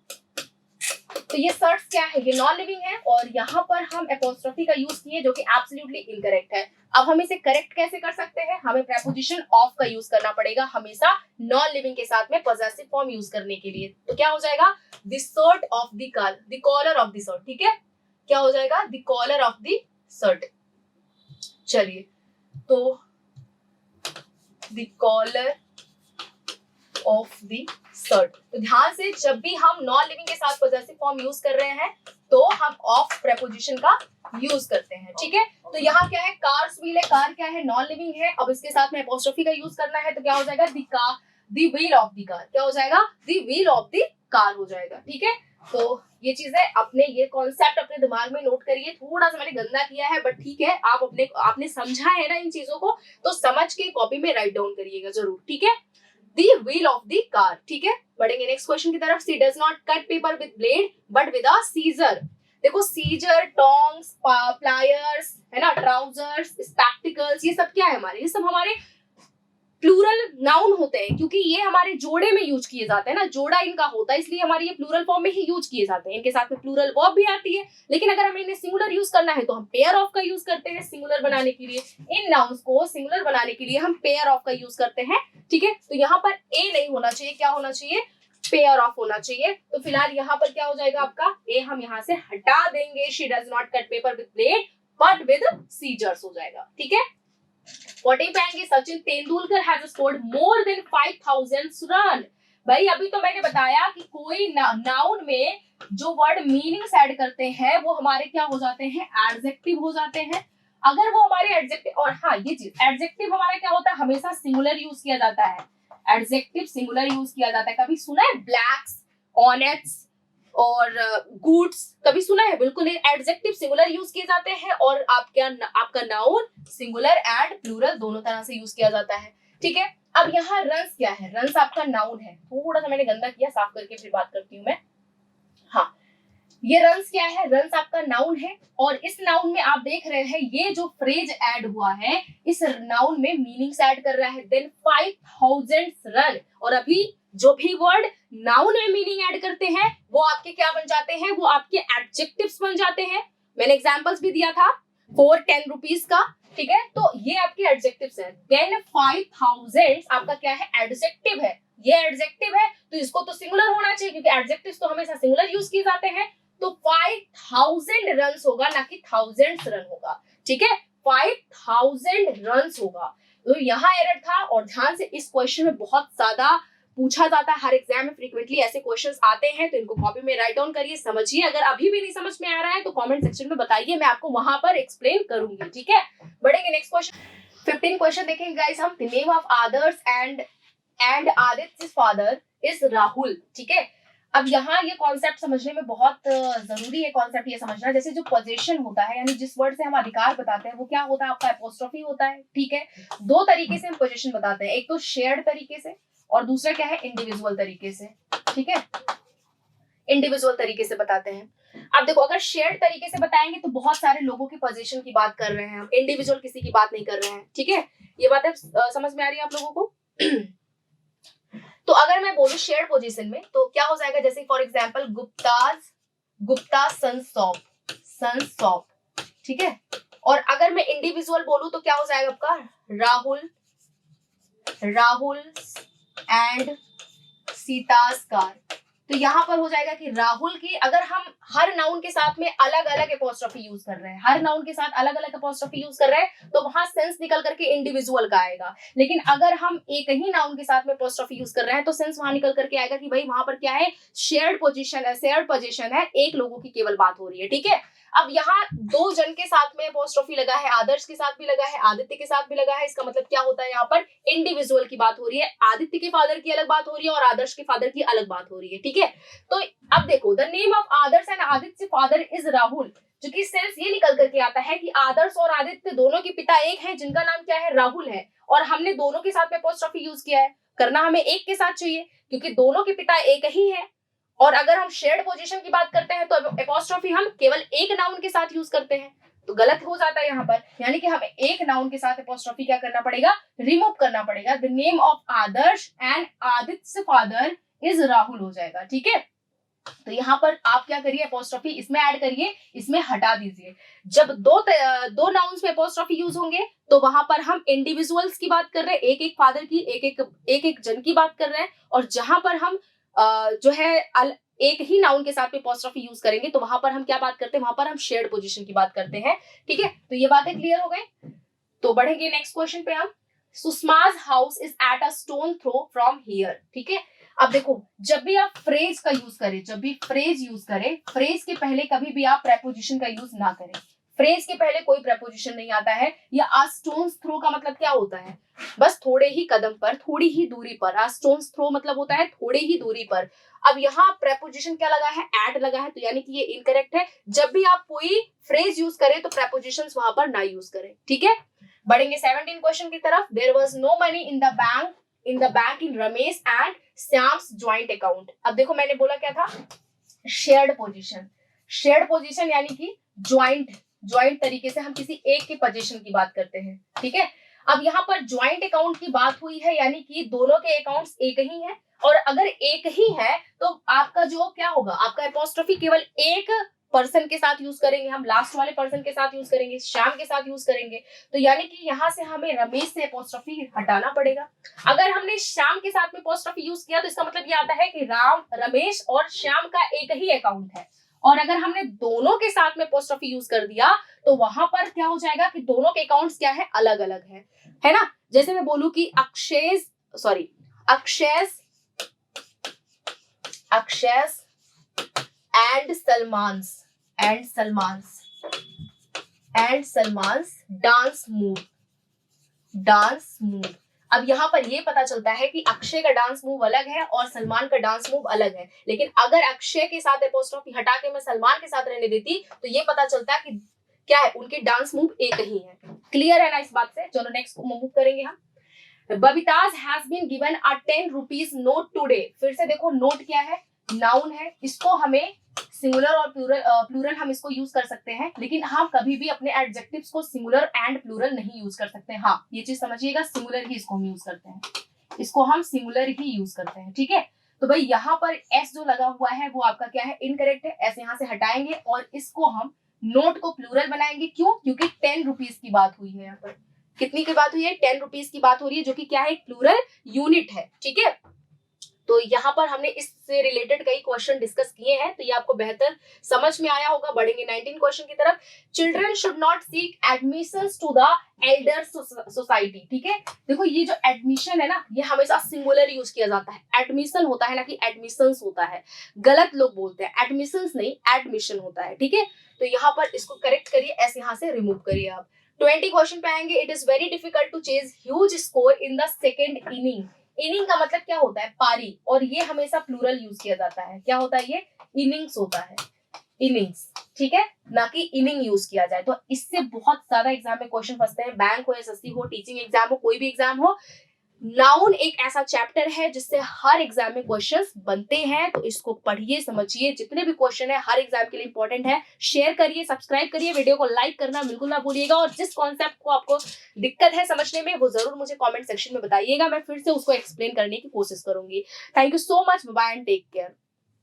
तो ये सर्ट्स क्या है, ये नॉन लिविंग है, और यहाँ पर हम एपोस्ट्रोफी का यूज किए जो कि एब्सोल्युटली इनकरेक्ट है। अब हम इसे करेक्ट कैसे कर सकते हैं, हमें प्रेपोजिशन ऑफ का यूज करना पड़ेगा हमेशा नॉन लिविंग के साथ में पॉजेसिव फॉर्म यूज करने के लिए। तो क्या हो जाएगा, the shirt of the collar of the shirt. ठीक है, क्या हो जाएगा, the collar of the shirt. चलिए, तो the collar of the shirt. तो ध्यान से, जब भी हम नॉन लिविंग के साथ पॉजेसिव फॉर्म यूज कर रहे हैं तो हम ऑफ प्रेपोजिशन का यूज करते हैं, ठीक है। तो यहाँ क्या है, कार्स व्हील है, कार क्या है, नॉन लिविंग है। अब इसके साथ में एपोस्ट्रोफी का यूज करना है तो क्या हो जाएगा, the wheel of the car, क्या हो जाएगा, the wheel of the car हो जाएगा, ठीक है। तो ये चीजें अपने, ये कॉन्सेप्ट अपने दिमाग में नोट करिए। थोड़ा सा मैंने गंदा किया है बट ठीक है, आप आपने समझा है ना इन चीजों को, तो समझ के कॉपी में राइट डाउन करिएगा जरूर, ठीक है। The wheel of the car, ठीक है। बढ़ेंगे नेक्स्ट क्वेश्चन की तरफ। She does not cut paper with blade but with a scissor. देखो सीजर, टोंग्स, प्लायर्स है ना, ट्राउजर्स, स्पेक्टिकल्स, ये सब क्या है हमारे, ये सब हमारे प्लूरल नाउन होते हैं, क्योंकि ये हमारे जोड़े में यूज किए जाते हैं ना, जोड़ा इनका होता है, इसलिए हमारे ये प्लूरल फॉर्म में ही यूज किए जाते हैं। इनके साथ में प्लूरल वर्ब भी आती है, लेकिन अगर हमें इन्हें सिंगुलर यूज करना है तो हम पेयर ऑफ का यूज करते हैं सिंगुलर बनाने के लिए। इन नाउन्स को सिंगुलर बनाने के लिए हम पेयर ऑफ का यूज करते हैं, ठीक है। तो यहाँ पर ए नहीं होना चाहिए, क्या होना चाहिए, पेयर ऑफ होना चाहिए। तो फिलहाल यहाँ पर क्या हो जाएगा आपका, ए हम यहाँ से हटा देंगे। She does not cut paper with blade but with scissors हो जाएगा, ठीक है। 40 पे आएंगे, Sachin Tendulkar has scored more than 5000 run. भाई अभी तो मैंने बताया कि कोई नाउन में जो वर्ड मीनिंग्स ऐड करते हैं वो हमारे क्या हो जाते हैं, एडजेक्टिव हो जाते हैं। अगर वो हमारे एडजेक्टिव, और हाँ ये चीज, एडजेक्टिव हमारा क्या होता है, हमेशा सिंगुलर यूज किया जाता है। एडजेक्टिव सिंगुलर यूज किया जाता है। कभी सुना है ब्लैक्स, ऑनेट्स और गुड्स, कभी सुना है? बिल्कुल नहीं। एडजेक्टिव सिंगुलर यूज किए जाते हैं और आपका नाउन सिंगुलर एंड प्लूरल दोनों तरह से यूज किया जाता है, ठीक है। अब यहाँ रंस क्या है, रंस आपका नाउन है। थोड़ा सा मैंने गंदा किया, साफ करके फिर बात करती हूँ मैं। हाँ, ये रंस क्या है, रंस आपका नाउन है और इस नाउन में आप देख रहे हैं ये जो फ्रेज ऐड हुआ है इस नाउन में मीनिंग्स ऐड कर रहा है। देन 5000 रन, और अभी जो भी वर्ड नाउन में मीनिंग ऐड करते हैं वो आपके क्या बन जाते हैं, वो आपके एडजेक्टिव्स बन जाते हैं। मैंने एग्जांपल्स भी दिया था 4-10 रुपीज का, ठीक है। तो ये आपके एडजेक्टिव्स हैं। देन 5000 आपका क्या है, एडजेक्टिव है। ये एडजेक्टिव है तो इसको तो सिंगुलर होना चाहिए क्योंकि एडजेक्टिव्स तो हमेशा सिंगुलर यूज किए जाते हैं। तो 5000 रन्स होगा, ना कि 1000 रन होगा, ठीक है। 5000 रन्स होगा। तो यहाँ एरर था। और ध्यान से, इस क्वेश्चन में बहुत ज्यादा पूछा जाता है, हर एग्जाम में फ्रीक्वेंटली ऐसे क्वेश्चंस आते हैं, तो इनको कॉपी में राइट डाउन करिए, समझिए। अगर अभी भी नहीं समझ में आ रहा है तो कमेंट सेक्शन में बताइए, मैं आपको वहां पर एक्सप्लेन करूंगी, ठीक है। बढ़ेंगे नेक्स्ट क्वेश्चन। 15 क्वेश्चन देखेंगे गाइस हम। The name of Adarsh and Aditya's father is Rahul, ठीक है। अब यहाँ ये कॉन्सेप्ट समझने में बहुत जरूरी है, कॉन्सेप्ट ये समझना। जैसे जो पोजीशन होता है, यानी जिस वर्ड से हम अधिकार बताते हैं, वो क्या होता है, आपका एपोस्ट्रोफी होता है, ठीक है। दो तरीके से हम पोजीशन बताते हैं, एक तो शेयर्ड तरीके से और दूसरा क्या है, इंडिविजुअल तरीके से, ठीक है। इंडिविजुअल तरीके से बताते हैं। अब देखो, अगर शेयर्ड तरीके से बताएंगे तो बहुत सारे लोगों की पोजीशन की बात कर रहे हैं हम, इंडिविजुअल किसी की बात नहीं कर रहे हैं, ठीक है। ये बातें समझ में आ रही है आप लोगों को? तो अगर मैं बोलूं शेयर्ड पोजीशन में तो क्या हो जाएगा, जैसे for example Gupta sons of, ठीक है। और अगर मैं इंडिविजुअल बोलूं तो क्या हो जाएगा आपका, राहुल एंड सीता's कार। तो यहाँ पर हो जाएगा कि राहुल की, अगर हम हर नाउन के साथ में अलग अलग एपोस्ट्रोफी यूज कर रहे हैं, हर नाउन के साथ अलग अलग एपोस्ट्रोफी यूज कर रहे हैं, तो वहां सेंस निकल करके इंडिविजुअल का आएगा। लेकिन अगर हम एक ही नाउन के साथ में एपोस्ट्रोफी यूज कर रहे हैं तो सेंस वहां निकल करके आएगा कि भाई वहां पर क्या है, शेयर्ड पोजीशन है, एक लोगों की केवल बात हो रही है, ठीक है। अब यहाँ दो जन के साथ में एपोस्ट्रोफी लगा है, आदर्श के साथ भी लगा है, आदित्य के साथ भी लगा है। इसका मतलब क्या होता है, यहाँ पर इंडिविजुअल की बात हो रही है, आदित्य के फादर की अलग बात हो रही है और आदर्श के फादर की अलग बात हो रही है, ठीक है। तो अब देखो, the name of Adarsh and Aditya father is Rahul, जो कि सेंस ये निकल करके आता है कि आदर्श और आदित्य दोनों के पिता एक है, जिनका नाम क्या है, राहुल है। और हमने दोनों के साथ में एपोस्ट्रोफी यूज किया है, करना हमें एक के साथ चाहिए क्योंकि दोनों के पिता एक ही है। और अगर हम शेयर्ड पोजीशन की बात करते हैं तो एपोस्ट्रोफी हम केवल एक नाउन के साथ यूज करते हैं, तो गलत हो जाता है यहाँ पर। यानी कि हमें एक नाउन के साथ एपोस्ट्रोफी क्या करना पड़ेगा, रिमूव करना पड़ेगा। The name of Adarsh and Aditya father is Rahul हो जाएगा, ठीक है। तो यहाँ पर आप क्या करिए, एपोस्ट्रोफी इसमें ऐड करिए, इसमें हटा दीजिए। जब दो नाउन्स में एपोस्ट्रोफी यूज होंगे तो वहां पर हम इंडिविजुअल्स की बात कर रहे हैं, एक एक फादर की, एक एक जन की बात कर रहे हैं। और जहां पर हम जो है एक ही नाउन के साथ में एपोस्ट्रोफी यूज करेंगे तो वहां पर हम क्या बात करते हैं, वहां पर हम शेयर्ड पोजीशन की बात करते हैं, ठीक है। तो ये बातें क्लियर हो गई। तो बढ़ेंगे नेक्स्ट क्वेश्चन पे हम। Sushma's house is at a stone throw from here. ठीक है, अब देखो जब भी आप फ्रेज का यूज करें, जब भी फ्रेज यूज करें, फ्रेज के पहले कभी भी आप प्रेपोजिशन का यूज ना करें। फ्रेज के पहले कोई प्रेपोजिशन नहीं आता है। या आ स्टोन्स थ्रो का मतलब क्या होता है, बस थोड़े ही कदम पर, थोड़ी ही दूरी पर। आ स्टोन्स थ्रो मतलब होता है थोड़े ही दूरी पर। अब यहाँ प्रेपोजिशन क्या लगा है, एट लगा है, तो यानी कि ये इनकरेक्ट है। जब भी आप कोई फ्रेज यूज करें तो प्रेपोजिशंस वहां पर ना यूज करें। ठीक है, बढ़ेंगे 17 क्वेश्चन की तरफ। There was no money in the bank in Ramesh and Shyam's joint account. अब देखो मैंने बोला क्या था, शेयर्ड पोजीशन। शेयर्ड पोजीशन यानी कि ज्वाइंट तरीके से हम किसी एक के पोजीशन की बात करते हैं। ठीक है, अब यहाँ पर ज्वाइंट अकाउंट की बात हुई है, यानी कि दोनों के अकाउंट्स एक ही है। और अगर एक ही है तो आपका जो क्या होगा, आपका एपोस्ट्रोफी केवल एक पर्सन के साथ यूज करेंगे, हम लास्ट वाले पर्सन के साथ यूज करेंगे, श्याम के साथ यूज करेंगे। तो यानी कि यहाँ से हमें रमेश से एपोस्ट्रोफी हटाना पड़ेगा। अगर हमने श्याम के साथ में एपोस्ट्रोफी यूज किया तो इसका मतलब ये आता है कि रमेश और श्याम का एक ही अकाउंट है। और अगर हमने दोनों के साथ में एपोस्ट्रोफी यूज कर दिया तो वहां पर क्या हो जाएगा कि दोनों के अकाउंट्स क्या है, अलग अलग है ना। जैसे मैं बोलूं कि अक्षय एंड सलमान्स डांस मूव। अब यहाँ पर ये पता चलता है कि अक्षय का डांस मूव अलग है और सलमान का डांस मूव अलग है। लेकिन अगर अक्षय के साथ एपोस्ट्रोफी हटा के मैं सलमान के साथ रहने देती तो ये पता चलता है कि क्या है, उनके डांस मूव एक ही है। क्लियर है ना इस बात से। चलो नेक्स्ट मूव करेंगे हम। Babita's has been given a 10 rupees note today. फिर से देखो नोट क्या है, नाउन है। इसको हमें सिंगुलर और प्लूरल हम इसको यूज कर सकते हैं, लेकिन हम कभी भी अपने एडजेक्टिव्स को सिंगुलर एंड प्लूरल नहीं यूज कर सकते। हाँ ये चीज समझिएगा, सिंगुलर ही इसको हम यूज करते हैं, इसको हम सिंगुलर ही यूज करते हैं। ठीक है, तो भाई यहाँ पर एस जो लगा हुआ है वो आपका क्या है, इनकरेक्ट है। एस यहाँ से हटाएंगे और इसको हम नोट को प्लूरल बनाएंगे। क्यों, क्योंकि 10 रुपीज की बात हुई है। यहाँ पर कितनी की बात हुई है, 10 रुपीज की बात हो रही है, जो कि क्या है, प्लूरल यूनिट है। ठीक है, तो यहाँ पर हमने इससे रिलेटेड कई क्वेश्चन डिस्कस किए हैं, तो ये आपको बेहतर समझ में आया होगा। बढ़ेंगे 19 क्वेश्चन की तरफ। Children should not seek admissions to the elder society. ठीक है, देखो ये जो एडमिशन है ना, ये हमेशा सिंगुलर यूज किया जाता है। एडमिशन होता है ना कि एडमिशंस होता है, गलत लोग बोलते हैं, एडमिशंस नहीं एडमिशन होता है। ठीक है, तो यहाँ पर इसको करेक्ट करिए, ऐसे यहाँ से रिमूव करिए आप। 20 क्वेश्चन पे आएंगे। It is very difficult to chase huge score in the second inning. Inning का मतलब क्या होता है, पारी, और ये हमेशा प्लूरल यूज किया जाता है। क्या होता है, ये इनिंग्स होता है, इनिंग्स। ठीक है, ना कि इनिंग यूज किया जाए। तो इससे बहुत ज्यादा एग्जाम में क्वेश्चन फंसते हैं, बैंक हो, एसएससी हो, टीचिंग एग्जाम हो, कोई भी एग्जाम हो। नाउन एक ऐसा चैप्टर है जिससे हर एग्जाम में क्वेश्चंस बनते हैं, तो इसको पढ़िए, समझिए। जितने भी क्वेश्चन है हर एग्जाम के लिए इंपॉर्टेंट है। शेयर करिए, सब्सक्राइब करिए, वीडियो को लाइक करना बिल्कुल ना भूलिएगा। और जिस कॉन्सेप्ट को आपको दिक्कत है समझने में वो जरूर मुझे कमेंट सेक्शन में बताइएगा, मैं फिर से उसको एक्सप्लेन करने की कोशिश करूंगी। Thank you so much, bye and take care.